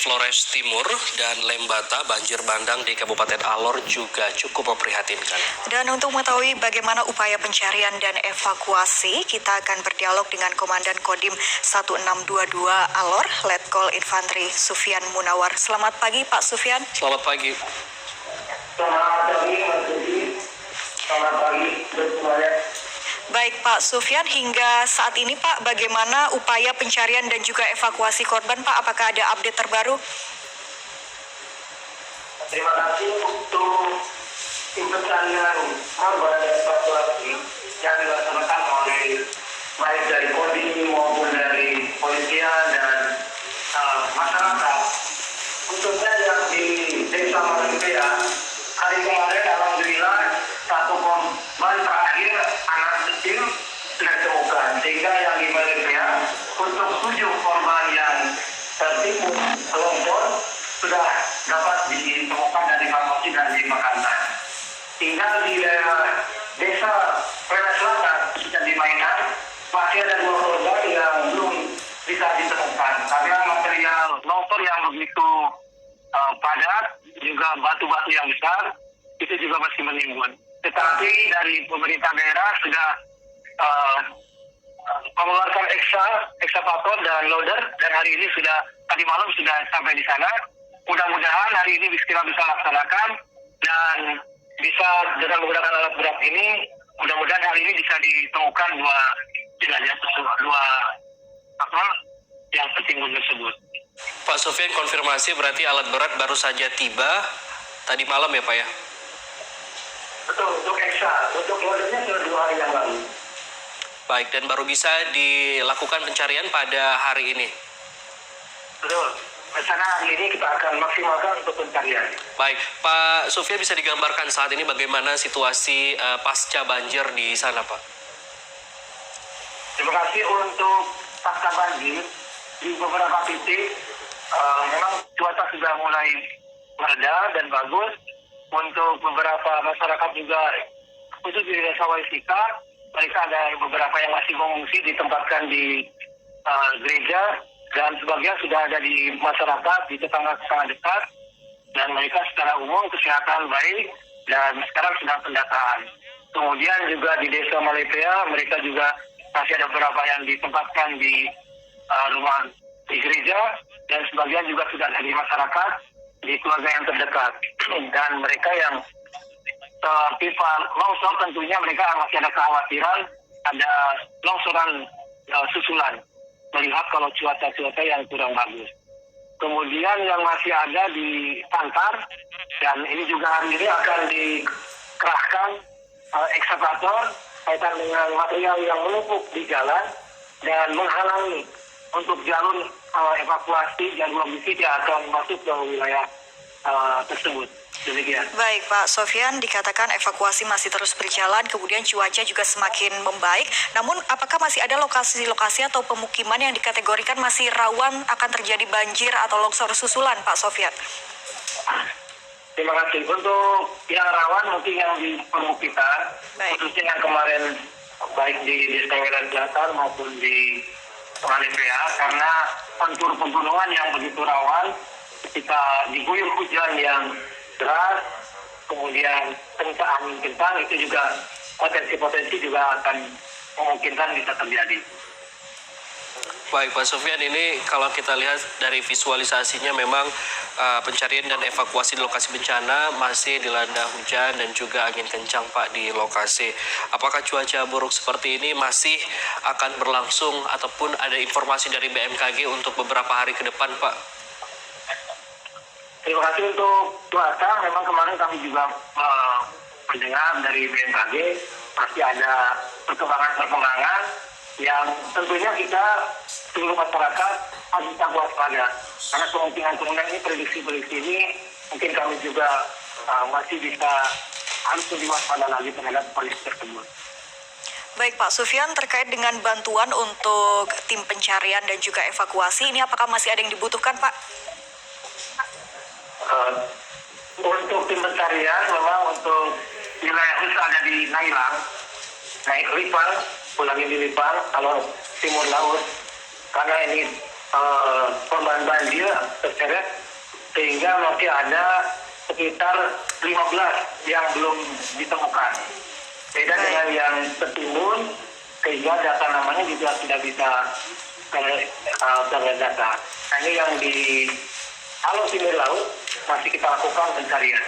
Flores Timur dan Lembata, banjir bandang di Kabupaten Alor juga cukup memprihatinkan. Dan untuk mengetahui bagaimana upaya pencarian dan evakuasi, kita akan berdialog dengan Komandan Kodim 1622 Alor, Letkol Infantri Sufyan Munawar. Selamat pagi Pak Sufyan. Selamat pagi. Selamat pagi Mas Budi. Selamat pagi semuanya. Baik Pak Sufyan, hingga saat ini Pak, bagaimana upaya pencarian dan juga evakuasi korban Pak? Apakah ada update terbaru? Terima kasih untuk tim pencarian korban dan evakuasi yang dilaksanakan oleh baik dari Kodim maupun dari polisian dan masyarakat. Khususnya yang di Desa Malipea, hari kemarin alhamdulillah satu korban terakhir anak kecil sudah ditemukan, sehingga yang di Malipea untuk 7 korban yang tertipu longsor sudah dapat ditemukan dan dievakuasi dan dimakamkan. Tinggal di daerah Desa Plena Selatan dan di Mainan masih ada 2 korban yang belum bisa ditemukan karena material longsor yang begitu padat, juga batu-batu yang besar itu juga masih menimbun. Tetapi dari pemerintah daerah sudah mengeluarkan ekskavator dan loader, dan hari ini tadi malam sudah sampai di sana. Mudah-mudahan hari ini bisa laksanakan dan bisa dengan menggunakan alat berat ini, mudah-mudahan hari ini bisa ditemukan 2 jenazah tersebut, 2 yang tertimbun tersebut. Pak Sufyan, konfirmasi berarti alat berat baru saja tiba tadi malam ya Pak ya? Betul, untuk loadernya sudah 2 hari yang lalu. Baik, dan baru bisa dilakukan pencarian pada hari ini? Betul, rencana hari ini kita akan maksimalkan untuk pencarian. Baik, Pak Sufyan, bisa digambarkan saat ini bagaimana situasi pasca banjir di sana Pak? Terima kasih. Untuk pasca banjir di beberapa titik memang cuaca sudah mulai mereda dan bagus. Untuk beberapa masyarakat juga, khusus di Desa Waisika, mereka ada beberapa yang masih mengungsi ditempatkan di gereja, dan sebagian sudah ada di masyarakat di tetangga-tetangga dekat, dan mereka secara umum kesehatan baik dan sekarang sedang pendataan. Kemudian juga di Desa Malipea, mereka juga masih ada beberapa yang ditempatkan di rumah di gereja, dan sebagian juga sudah ada di masyarakat di keluarga yang terdekat. Dan mereka yang tertimpa longsor, tentunya mereka masih ada kekhawatiran ada longsoran susulan, melihat kalau cuaca yang kurang bagus. Kemudian yang masih ada di Tantar, dan ini juga hari ini akan dikerahkan ekskavator kaitan dengan material yang menumpuk di jalan dan menghalangi untuk jalur evakuasi dan logistik yang akan masuk ke wilayah tersebut. Demikian. Baik Pak Sufyan, dikatakan evakuasi masih terus berjalan, kemudian cuaca juga semakin membaik. Namun apakah masih ada lokasi-lokasi atau pemukiman yang dikategorikan masih rawan akan terjadi banjir atau longsor susulan Pak Sufyan? Terima kasih. Untuk yang rawan mungkin yang di perbukitan, khususnya yang kemarin baik di Desa Medan Selatan maupun di Malipea, karena kontur pegunungan yang begitu rawan ketika diguyur hujan yang deras, kemudian angin kencang, itu juga potensi juga akan memungkinkan bisa terjadi. Baik Pak Sufyan, ini kalau kita lihat dari visualisasinya memang pencarian dan evakuasi di lokasi bencana masih dilanda hujan dan juga angin kencang Pak di lokasi. Apakah cuaca buruk seperti ini masih akan berlangsung ataupun ada informasi dari BMKG untuk beberapa hari ke depan Pak? Terima kasih. Untuk cuaca, memang kemarin kami juga mendengar dari BMKG pasti ada perkembangan yang tentunya kita seluruh masyarakat harus kita waspada, karena kemungkinan ini prediksi ini mungkin kami juga masih bisa harus lebih waspada lagi terhadap kondisi tersebut. Baik Pak Sufyan, terkait dengan bantuan untuk tim pencarian dan juga evakuasi, ini apakah masih ada yang dibutuhkan Pak? Untuk tim pencarian memang untuk wilayah khusus ada di Nailang, naik Lipang, pulangi di Lipang, kalau timur laut, karena ini korban banjir terseret, sehingga masih ada sekitar 15 yang belum ditemukan. Beda dengan yang tertimbun, sehingga data namanya juga tidak bisa terdata. Nah, ini yang di Halo Pinggir Laut masih kita lakukan pencarian.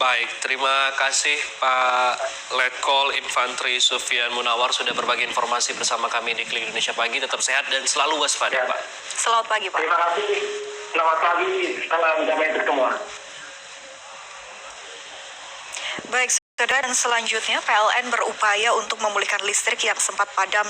Baik, terima kasih Pak Letkol Infantri Sufian Munawar sudah berbagi informasi bersama kami di Klik Indonesia Pagi. Tetap sehat dan selalu waspada, Ya. Pak. Selamat pagi, Pak. Terima kasih. Selamat pagi. Salam damai untuk semua. Baik, saudara, dan selanjutnya PLN berupaya untuk memulihkan listrik yang sempat padam